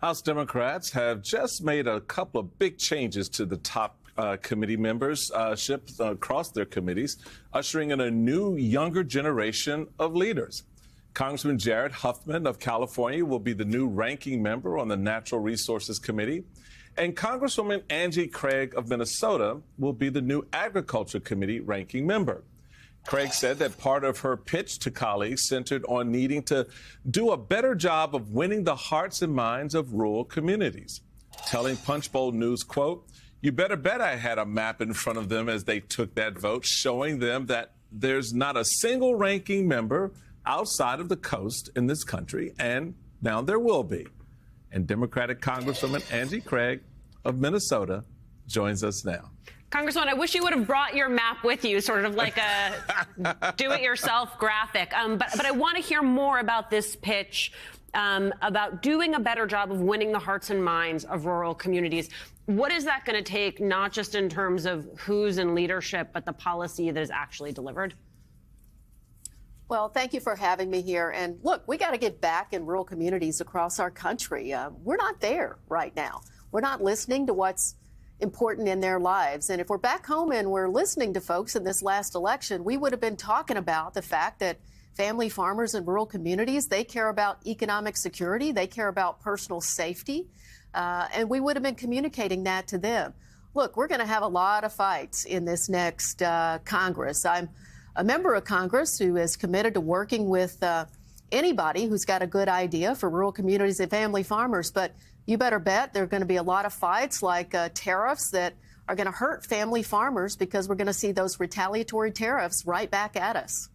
House Democrats have just made a couple of big changes to the top committee membership across their committees, ushering in a new, younger generation of leaders. Congressman Jared Huffman of California will be the new ranking member on the Natural Resources Committee, and Congresswoman Angie Craig of Minnesota will be the new Agriculture Committee ranking member. Craig said that part of her pitch to colleagues centered on needing to do a better job of winning the hearts and minds of rural communities, telling Punchbowl News, quote, "You better bet I had a map in front of them as they took that vote, showing them that there's not a single ranking member outside of the coast in this country, and now there will be." And Democratic Congresswoman Angie Craig of Minnesota joins us now. Congresswoman, I wish you would have brought your map with you, sort of like a do-it-yourself graphic. But I want to hear more about this pitch, about doing a better job of winning the hearts and minds of rural communities. What is that going to take, not just in terms of who's in leadership, but the policy that is actually delivered? Well, thank you for having me here. And look, we got to get back in rural communities across our country. We're not there right now. We're not listening to what's important in their lives. And if we're back home and we're listening to folks in this last election, we would have been talking about the fact that family farmers in rural communities, they care about economic security, they care about personal safety, and we would have been communicating that to them. Look, we're going to have a lot of fights in this next Congress. I'm a member of Congress who is committed to working with anybody who's got a good idea for rural communities and family farmers, but you better bet there are going to be a lot of fights like tariffs that are going to hurt family farmers because we're going to see those retaliatory tariffs right back at us.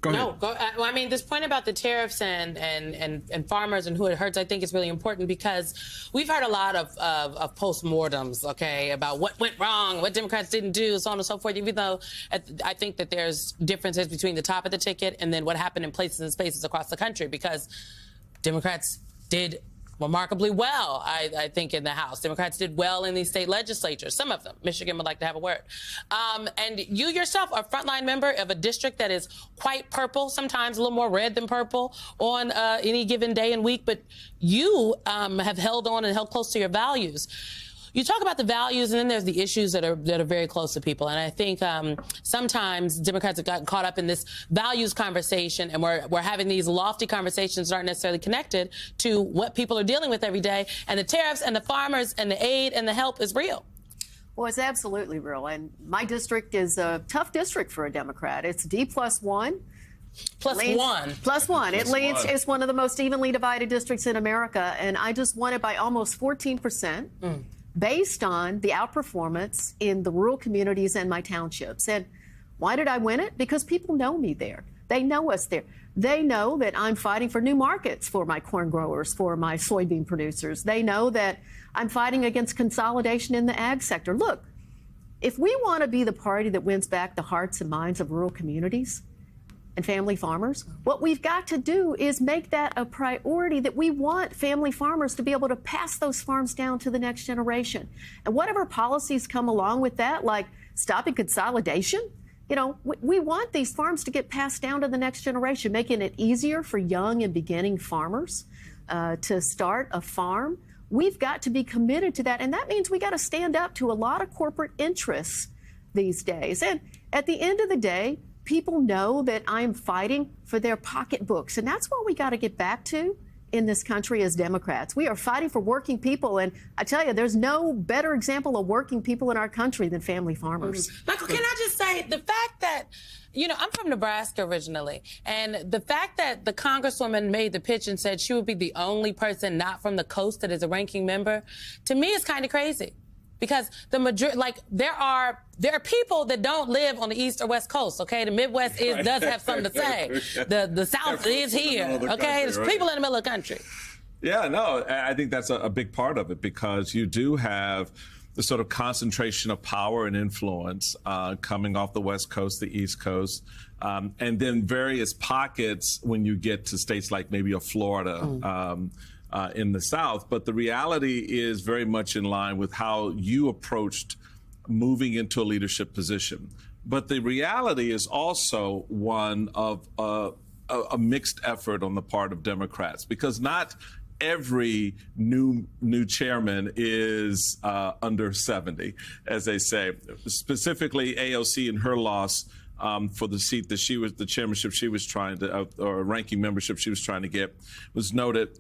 I mean, this point about the tariffs and farmers and who it hurts, I think is really important because we've heard a lot of postmortems, okay, about what went wrong, what Democrats didn't do, so on and so forth, even though I think that there's differences between the top of the ticket and then what happened in places and spaces across the country, because Democrats did remarkably well, I think, in the House. Democrats did well in these state legislatures, some of them. Michigan would like to have a word. And you yourself are a frontline member of a district that is quite purple, sometimes a little more red than purple on any given day and week, but you have held on and held close to your values. You talk about the values, and then there's the issues that are very close to people. And I think sometimes Democrats have gotten caught up in this values conversation, and we're having these lofty conversations that aren't necessarily connected to what people are dealing with every day. And the tariffs and the farmers and the aid and the help is real. Well, it's absolutely real. And my district is a tough district for a Democrat. It's D+1. Plus one. It leads. It's one of the most evenly divided districts in America. And I just won it by almost 14%. Based on the outperformance in the rural communities and my townships. And why did I win it? Because people know me there. They know us there. They know that I'm fighting for new markets for my corn growers, for my soybean producers. They know that I'm fighting against consolidation in the ag sector. Look, if we want to be the party that wins back the hearts and minds of rural communities and family farmers, what we've got to do is make that a priority, that we want family farmers to be able to pass those farms down to the next generation. And whatever policies come along with that, like stopping consolidation, you know, we want these farms to get passed down to the next generation, making it easier for young and beginning farmers to start a farm. We've got to be committed to that. And that means we got to stand up to a lot of corporate interests these days. And at the end of the day, people know that I'm fighting for their pocketbooks. And that's what we got to get back to in this country as Democrats. We are fighting for working people. And I tell you, there's no better example of working people in our country than family farmers. Michael, can I just say the fact that, you know, I'm from Nebraska originally, and the fact that the Congresswoman made the pitch and said she would be the only person not from the coast that is a ranking member, to me is kind of crazy. Because the majority, like, there are people that don't live on the East or West Coast, okay? The Midwest does have something to say. The South is here, okay? There's people in the middle of the country. Yeah, no, I think that's a big part of it, because you do have the sort of concentration of power and influence coming off the West Coast, the East Coast, and then various pockets when you get to states like maybe a Florida, in the South. But the reality is very much in line with how you approached moving into a leadership position. But the reality is also one of a mixed effort on the part of Democrats, because not every new chairman is under 70, as they say. Specifically, AOC and her loss for the seat that she was, the chairmanship she was trying to, or ranking membership she was trying to get, was noted.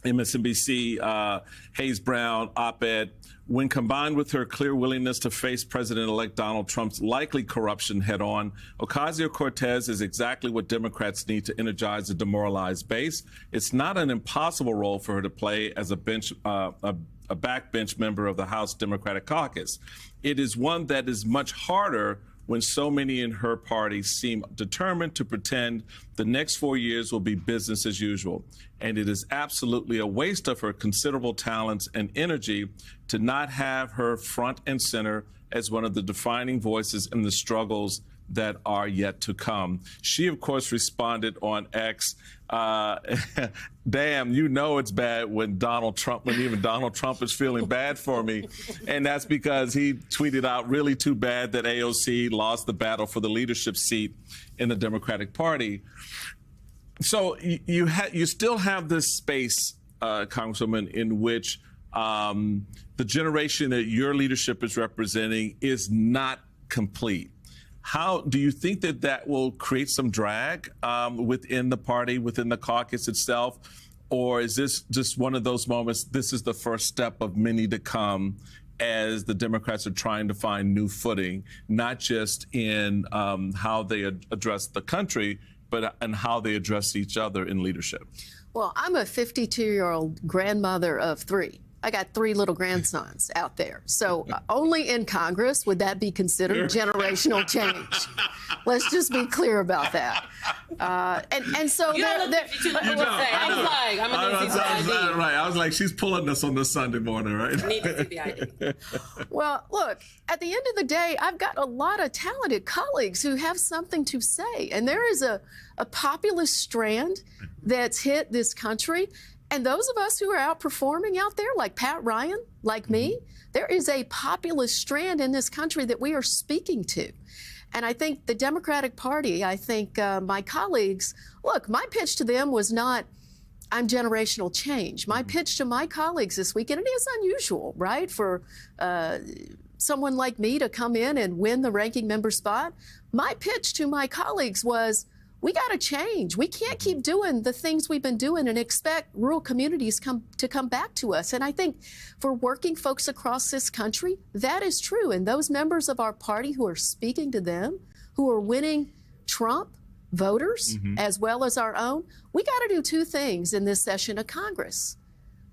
MSNBC, Hayes Brown op-ed, when combined with her clear willingness to face President-elect Donald Trump's likely corruption head-on, Ocasio-Cortez is exactly what Democrats need to energize a demoralized base. It's not an impossible role for her to play as a backbench member of the House Democratic Caucus. It is one that is much harder when so many in her party seem determined to pretend the next 4 years will be business as usual. And it is absolutely a waste of her considerable talents and energy to not have her front and center as one of the defining voices in the struggles that are yet to come. She, of course, responded on X, damn, you know it's bad when even Donald Trump is feeling bad for me. And that's because he tweeted out, really too bad that AOC lost the battle for the leadership seat in the Democratic Party. So you still have this space, Congresswoman, in which the generation that your leadership is representing is not complete. How do you think that will create some drag within the party, within the caucus itself? Or is this just one of those moments, this is the first step of many to come as the Democrats are trying to find new footing, not just in how they address the country, but in how they address each other in leadership? Well, I'm a 52-year-old grandmother of 3. I got 3 little grandsons out there. So only in Congress would that be considered generational change. Let's just be clear about that. And so You don't look 52, I will say. I was like, I'm going to see the ID. Right. I was like, she's pulling this on this Sunday morning, right? I need to see the ID. Well, look, at the end of the day, I've got a lot of talented colleagues who have something to say. And there is a populist strand that's hit this country. And those of us who are outperforming out there, like Pat Ryan, like me, there is a populist strand in this country that we are speaking to. And I think the Democratic Party, I think my colleagues, look, my pitch to them was not, I'm generational change. My pitch to my colleagues this week, and it is unusual, right, for someone like me to come in and win the ranking member spot. My pitch to my colleagues was, we got to change. We can't keep doing the things we've been doing and expect rural communities to come back to us. And I think for working folks across this country, that is true. And those members of our party who are speaking to them, who are winning Trump voters as well as our own, we got to do 2 things in this session of Congress.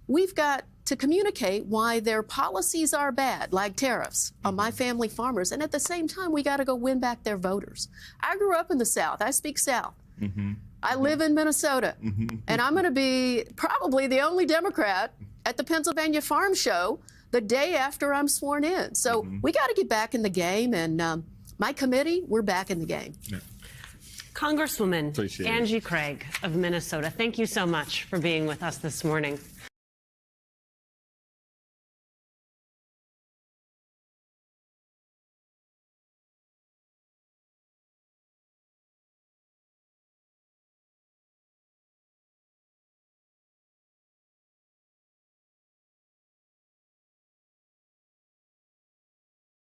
We've got to communicate why their policies are bad, like tariffs on my family farmers. And at the same time, we got to go win back their voters. I grew up in the South. I speak South. I live in Minnesota. And I'm going to be probably the only Democrat at the Pennsylvania Farm Show the day after I'm sworn in. So we got to get back in the game. And my committee, we're back in the game. Yeah. Congresswoman Appreciate it. Angie Craig of Minnesota, thank you so much for being with us this morning.